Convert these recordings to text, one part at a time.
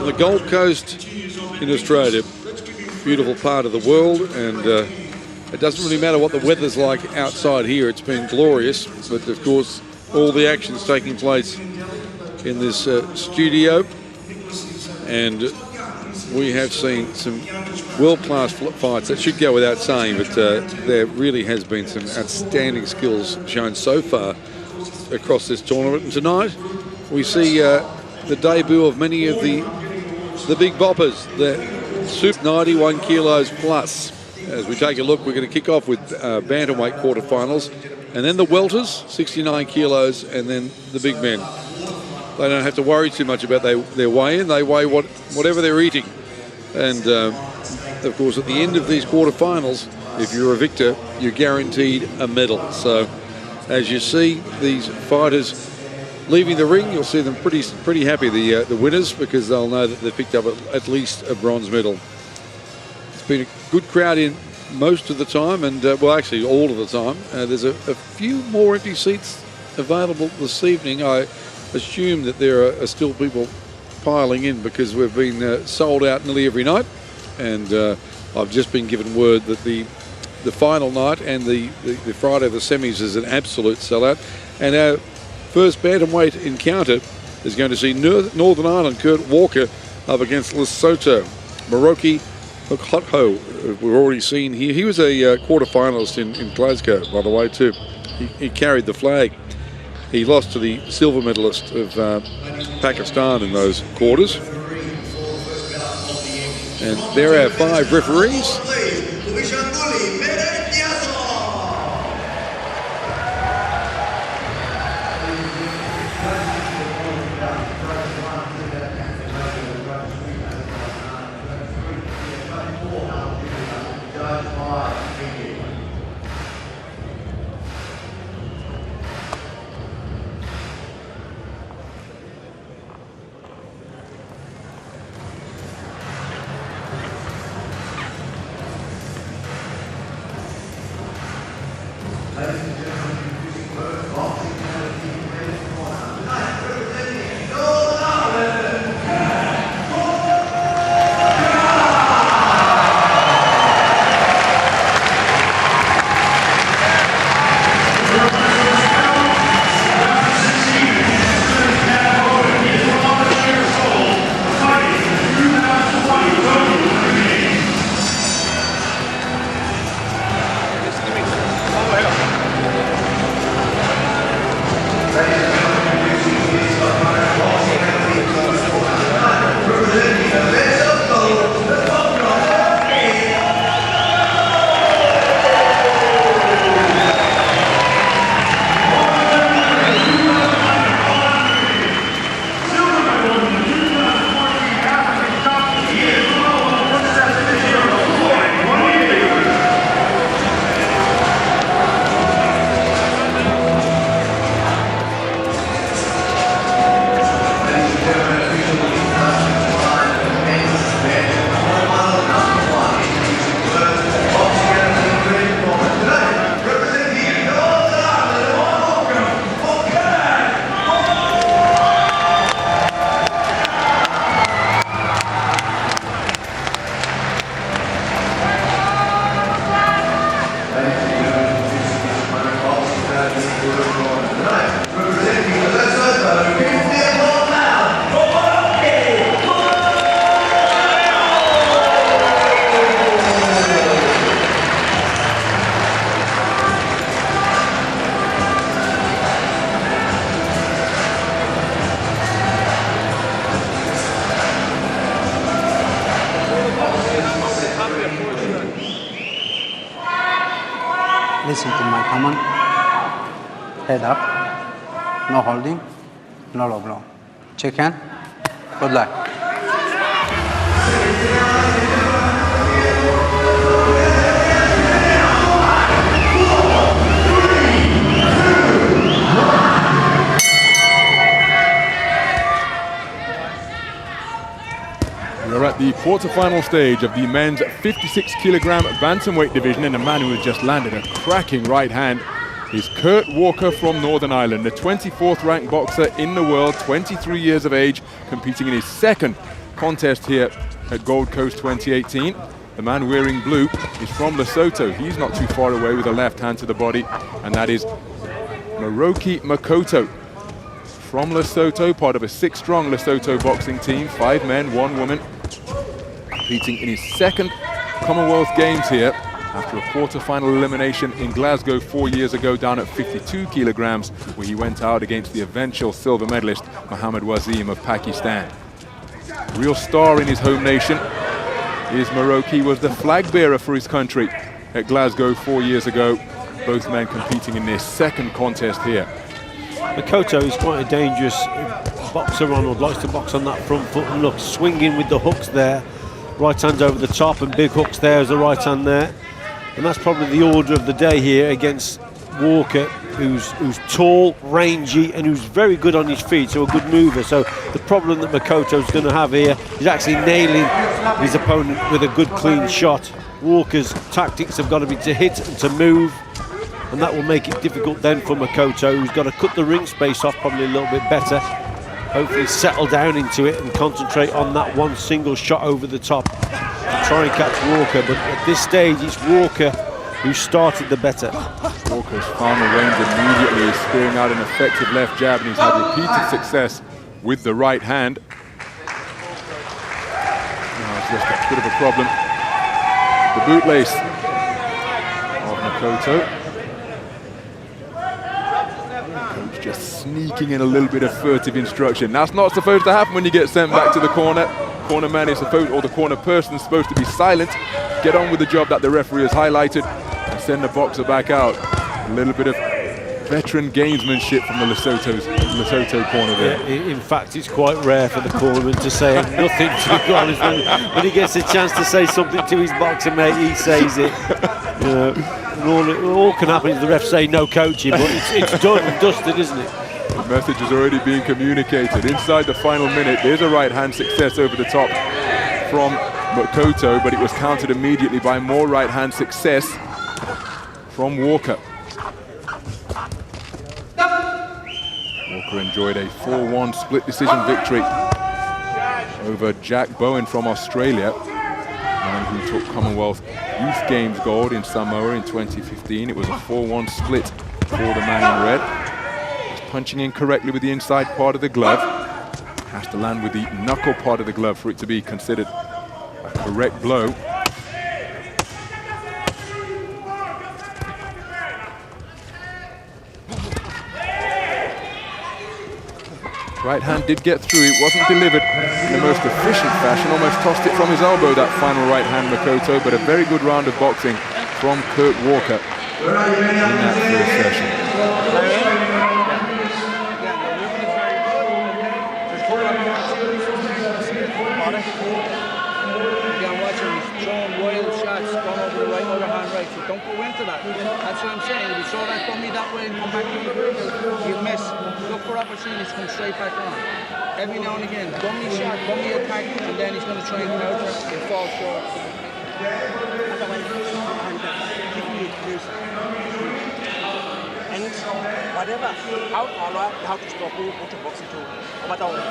the Gold Coast in Australia, beautiful part of the world, and it doesn't really matter what the weather's like outside here. It's been glorious, but of course all the action's taking place in this studio, and we have seen some world-class fights. That should go without saying, but there really has been some outstanding skills shown so far across this tournament. And tonight we see the debut of many of the big boppers, the Super 91 kilos plus. As we take a look, we're going to kick off with Bantamweight quarterfinals, and then the welters, 69 kilos, and then the big men. They don't have to worry too much about their weigh-in. They weigh whatever they're eating. And, of course, at the end of these quarterfinals, if you're a victor, you're guaranteed a medal. So, as you see these fighters leaving the ring, you'll see them pretty happy, the winners, because they'll know that they've picked up at least a bronze medal. It's been a good crowd in most of the time, and, well, actually all of the time. There's a few more empty seats available this evening. I assume that there are still people piling in because we've been sold out nearly every night, and I've just been given word that the final night and the Friday of the semis is an absolute sellout. And our first bantamweight encounter is going to see Northern Ireland Kurt Walker up against Lesotho Moroke Mokhotho. We've already seen here. He was a quarter-finalist in Glasgow, by the way, too. He carried the flag. He lost to the silver medalist of Pakistan in those quarters. And there are 5 referees. Listen to my command. Head up. No holding. No low blow. Check hand. Good luck. We're at the quarter-final stage of the men's 56-kilogram bantamweight division, and the man who has just landed a cracking right hand is Kurt Walker from Northern Ireland, the 24th ranked boxer in the world, 23 years of age, competing in his second contest here at Gold Coast 2018. The man wearing blue is from Lesotho. He's not too far away with a left hand to the body, and that is Moroke Mokhotho. From Lesotho, part of a 6-strong Lesotho boxing team, 5 men, 1 woman, competing in his second Commonwealth Games here after a quarter-final elimination in Glasgow 4 years ago down at 52 kilograms, where he went out against the eventual silver medalist Mohammad Wasim of Pakistan. Real star in his home nation is Moroke. He was the flag bearer for his country at Glasgow 4 years ago. Both men competing in their second contest here. Mokhotho is quite a dangerous boxer, Ronald. Likes to box on that front foot, and look, swinging with the hooks there. Right hand over the top and big hooks there as the right hand there. And that's probably the order of the day here against Walker, who's tall, rangy, and who's very good on his feet, so a good mover. So the problem that Mokhotho's going to have here is actually nailing his opponent with a good clean shot. Walker's tactics have got to be to hit and to move, and that will make it difficult then for Mokhotho, who's got to cut the ring space off probably a little bit better. Hopefully settle down into it and concentrate on that one single shot over the top to try and catch Walker. But at this stage, it's Walker who started the better. Walker's found the range immediately. He's spearing out an effective left jab, and he's had repeated success with the right hand. Now it's just a bit of a problem. The bootlace of Mokhotho. Coach just sneaking in a little bit of furtive instruction. That's not supposed to happen when you get sent back to the corner. Corner man is supposed, or the corner person is supposed to be silent, get on with the job that the referee has highlighted, and send the boxer back out. A little bit of veteran gamesmanship from the Lesotho corner there. Yeah, in fact, it's quite rare for the cornerman to say nothing, to be honest. When he gets a chance to say something to his boxer mate, he says it. You know, all can happen is the ref say no coaching, but it's done and dusted, isn't it? The message is already being communicated. Inside the final minute, there's a right hand success over the top from Mokhotho, but it was countered immediately by more right hand success from Walker. Walker enjoyed a 4-1 split decision victory over Jack Bowen from Australia, man who took Commonwealth Youth Games gold in Samoa in 2015. It was a 4-1 split for the man in red. He's punching in correctly with the inside part of the glove. Has to land with the knuckle part of the glove for it to be considered a correct blow. Right hand did get through. It wasn't delivered in the most efficient fashion. Almost tossed it from his elbow, that final right hand, Mokhotho. But a very good round of boxing from Kurt Walker in that first session. Don't go into that. That's what I'm saying. If you saw that dummy that way and come back in the circle, you miss. Look for opportunities to come straight back on. Every now and again, dummy shot, dummy attack, and then he's going to try and counter and fall short. And whatever, how to stop you, put the boxing to, no matter what.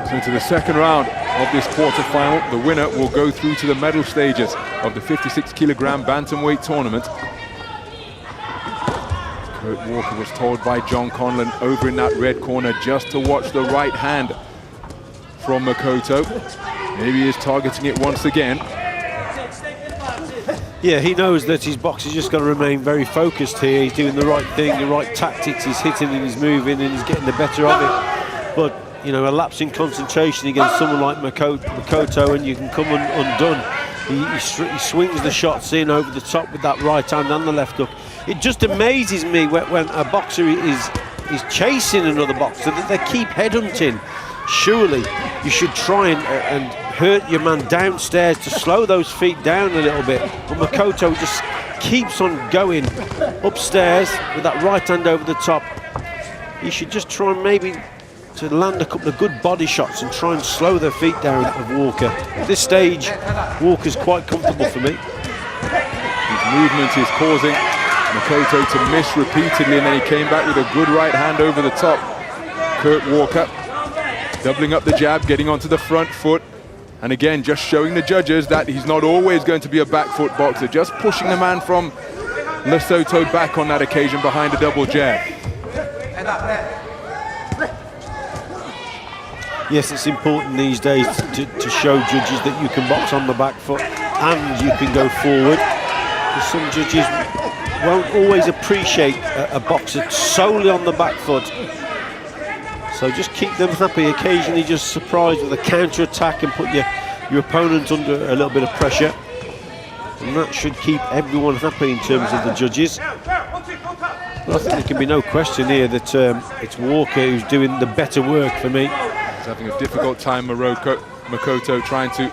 So into the second round of this quarter-final, the winner will go through to the medal stages of the 56-kilogram bantamweight tournament. Kurt Walker was told by John Conlon over in that red corner just to watch the right hand from Mokhotho. Maybe he is targeting it once again. Yeah, he knows that his box is just got to remain very focused here. He's doing the right thing, the right tactics. He's hitting and he's moving and he's getting the better of it. But, you know, a lapse in concentration against someone like Mokhotho and you can come undone. He swings the shots in over the top with that right hand and the left hook. It just amazes me when a boxer is chasing another boxer that they keep headhunting. Surely you should try and hurt your man downstairs to slow those feet down a little bit. But Mokhotho just keeps on going upstairs with that right hand over the top. You should just try and maybe to land a couple of good body shots and try and slow their feet down of Walker. At this stage, Walker's quite comfortable for me. His movement is causing Mokhotho to miss repeatedly, and then he came back with a good right hand over the top. Kurt Walker doubling up the jab, getting onto the front foot, and again just showing the judges that he's not always going to be a back foot boxer, just pushing the man from Lesotho back on that occasion behind a double jab. Yes, it's important these days to show judges that you can box on the back foot and you can go forward. Because some judges won't always appreciate a boxer solely on the back foot. So just keep them happy. Occasionally just surprise with a counter-attack and put your opponent under a little bit of pressure. And that should keep everyone happy in terms of the judges. But I think there can be no question here that it's Walker who's doing the better work for me. He's having a difficult time, Mokhotho, trying to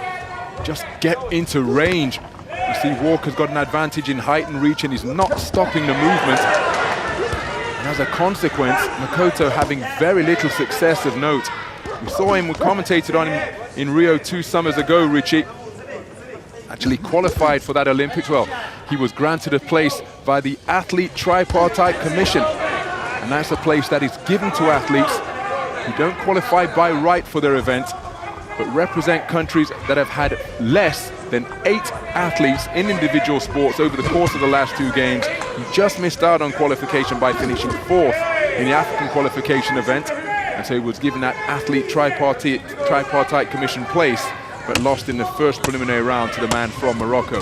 just get into range. You see Walker's got an advantage in height and reach, and he's not stopping the movement. And as a consequence, Mokhotho having very little success of note. We saw him, we commentated on him in Rio 2 summers ago, Richie. Actually qualified for that Olympics. Well, he was granted a place by the Athlete Tripartite Commission. And that's a place that is given to athletes who don't qualify by right for their event, but represent countries that have had less than 8 athletes in individual sports over the course of the last 2 games. He just missed out on qualification by finishing 4th in the African qualification event, and so he was given that Athlete Tripartite Commission place, but lost in the first preliminary round to the man from Morocco.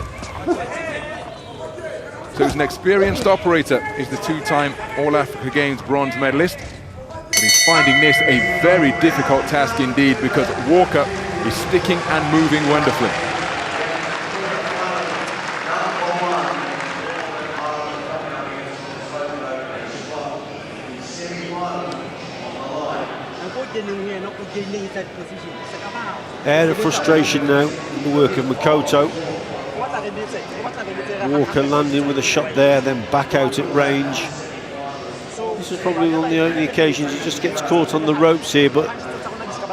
So he's an experienced operator. He's the 2-time All-Africa Games bronze medalist. But he's finding this a very difficult task indeed, because Walker is sticking and moving wonderfully. Air of frustration now in the work of Mokhotho. Walker landing with a shot there, then back out at range. This is probably one of the only occasions he just gets caught on the ropes here, but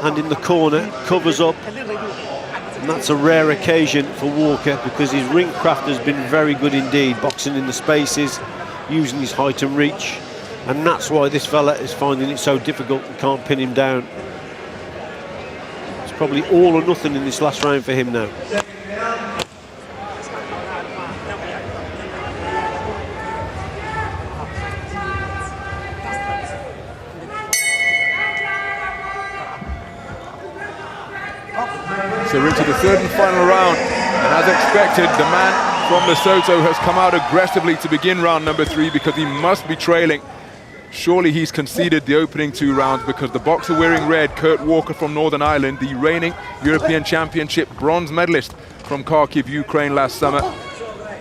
and in the corner, covers up. And that's a rare occasion for Walker, because his ring craft has been very good indeed, boxing in the spaces, using his height and reach. And that's why this fella is finding it so difficult and can't pin him down. It's probably all or nothing in this last round for him now. So we're into the 3rd and final round, and as expected, the man from Lesotho has come out aggressively to begin round number 3, because he must be trailing. Surely he's conceded the opening 2 rounds, because the boxer wearing red, Kurt Walker from Northern Ireland, the reigning European Championship bronze medalist from Kharkiv, Ukraine last summer,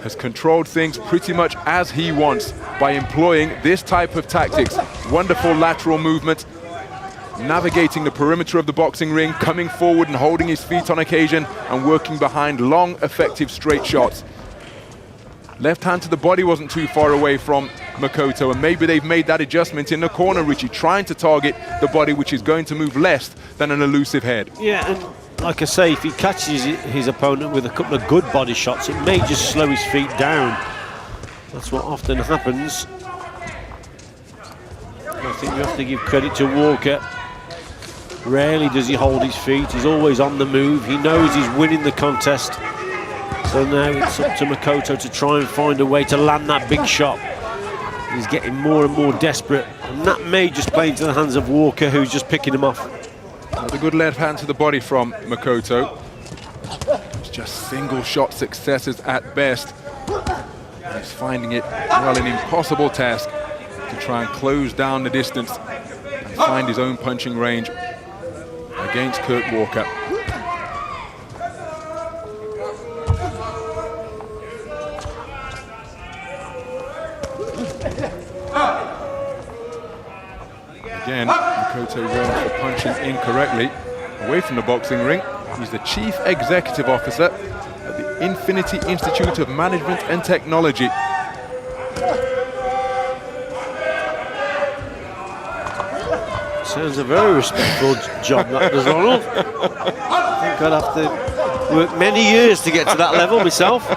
has controlled things pretty much as he wants by employing this type of tactics. Wonderful lateral movement, navigating the perimeter of the boxing ring, coming forward and holding his feet on occasion, and working behind long, effective straight shots. Left hand to the body wasn't too far away from Mokhotho, and maybe they've made that adjustment in the corner, Richie, trying to target the body, which is going to move less than an elusive head. Yeah, and like I say, if he catches his opponent with a couple of good body shots, it may just slow his feet down. That's what often happens. I think you have to give credit to Walker. Rarely does he hold his feet, he's always on the move. He knows he's winning the contest. So now it's up to Mokhotho to try and find a way to land that big shot. He's getting more and more desperate, and that may just play into the hands of Walker, who's just picking him off. The good left hand to the body from Mokhotho. It's just single shot successes at best. And he's finding it, well, an impossible task to try and close down the distance and find his own punching range against Kurt Walker. Again, Mokhotho going for punching incorrectly away from the boxing ring. He's the Chief Executive Officer at the Infinity Institute of Management and Technology. Sounds a very respectful job, that does, Ronald. I think I'd have to work many years to get to that level myself.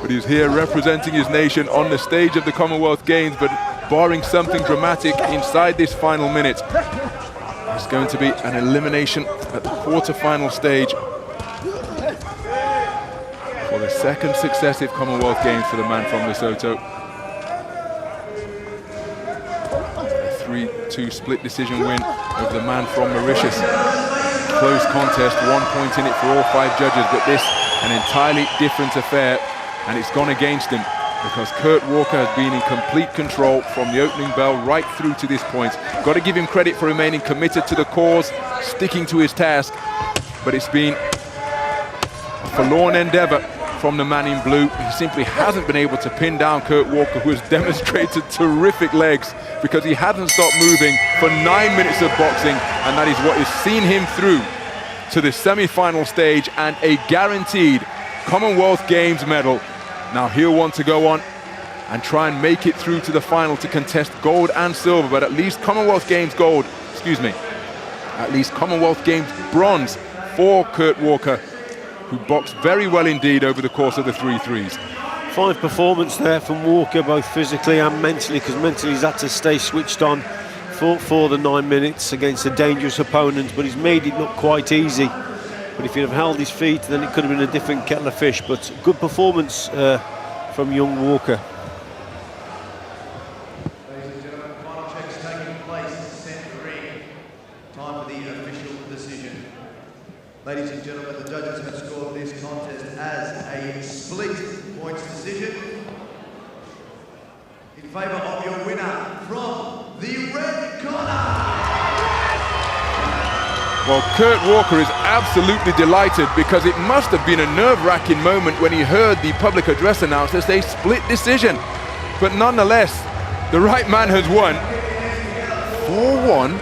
But he's here representing his nation on the stage of the Commonwealth Games, but barring something dramatic inside this final minute, it's going to be an elimination at the quarter-final stage for the second successive Commonwealth Games for the man from Lesotho. A 3-2 split decision win over the man from Mauritius. Close contest, 1 point in it for all 5 judges, but this an entirely different affair, and it's gone against him because Kurt Walker has been in complete control from the opening bell right through to this point. Got to give him credit for remaining committed to the cause, sticking to his task, but it's been a forlorn endeavor from the man in blue. He simply hasn't been able to pin down Kurt Walker, who has demonstrated terrific legs because he hasn't stopped moving for 9 minutes of boxing, and that is what has seen him through to the semi-final stage and a guaranteed Commonwealth Games medal. Now he'll want to go on and try and make it through to the final to contest gold and silver, but at least Commonwealth Games gold, at least Commonwealth Games bronze for Kurt Walker, who boxed very well indeed over the course of the 3-3s. Fine performance there from Walker, both physically and mentally, because mentally he's had to stay switched on for the 9 minutes against a dangerous opponent, but he's made it look quite easy. But if he'd have held his feet, then it could have been a different kettle of fish. But good performance from young Walker. Ladies and gentlemen, final checks taking place. Centre ring. Time for the official decision. Ladies and gentlemen, the judges have scored this contest as a split points decision in favour of your winner from the red corner. Well, Kurt Walker is absolutely delighted because it must have been a nerve-wracking moment when he heard the public address announce as a split decision. But nonetheless, the right man has won. 4-1.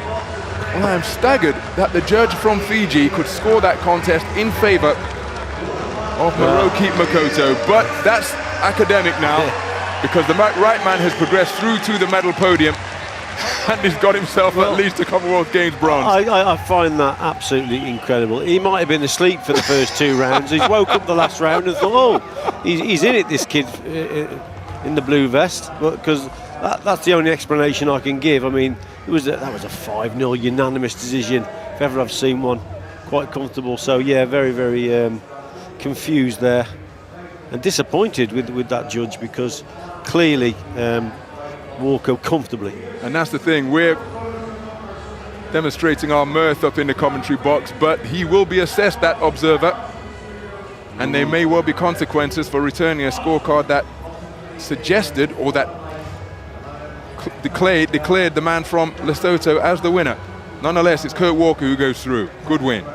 Well, I am staggered that the judge from Fiji could score that contest in favour of Moroke Mokhotho. But that's academic now because the right man has progressed through to the medal podium and he's got himself at least a Commonwealth Games bronze. I find that absolutely incredible. He might have been asleep for the first 2 rounds. He's woke up the last round and thought, oh, he's in it, this kid in the blue vest. Because that's the only explanation I can give. I mean, that was a 5-0 unanimous decision, if ever I've seen one. Quite comfortable. So, yeah, very, very confused there. And disappointed with that judge because clearly Walker comfortably. And that's the thing, we're demonstrating our mirth up in the commentary box, but he will be assessed, that observer, and there may well be consequences for returning a scorecard that suggested or that declared the man from Lesotho as the winner. Nonetheless, it's Kurt Walker who goes through. Good win.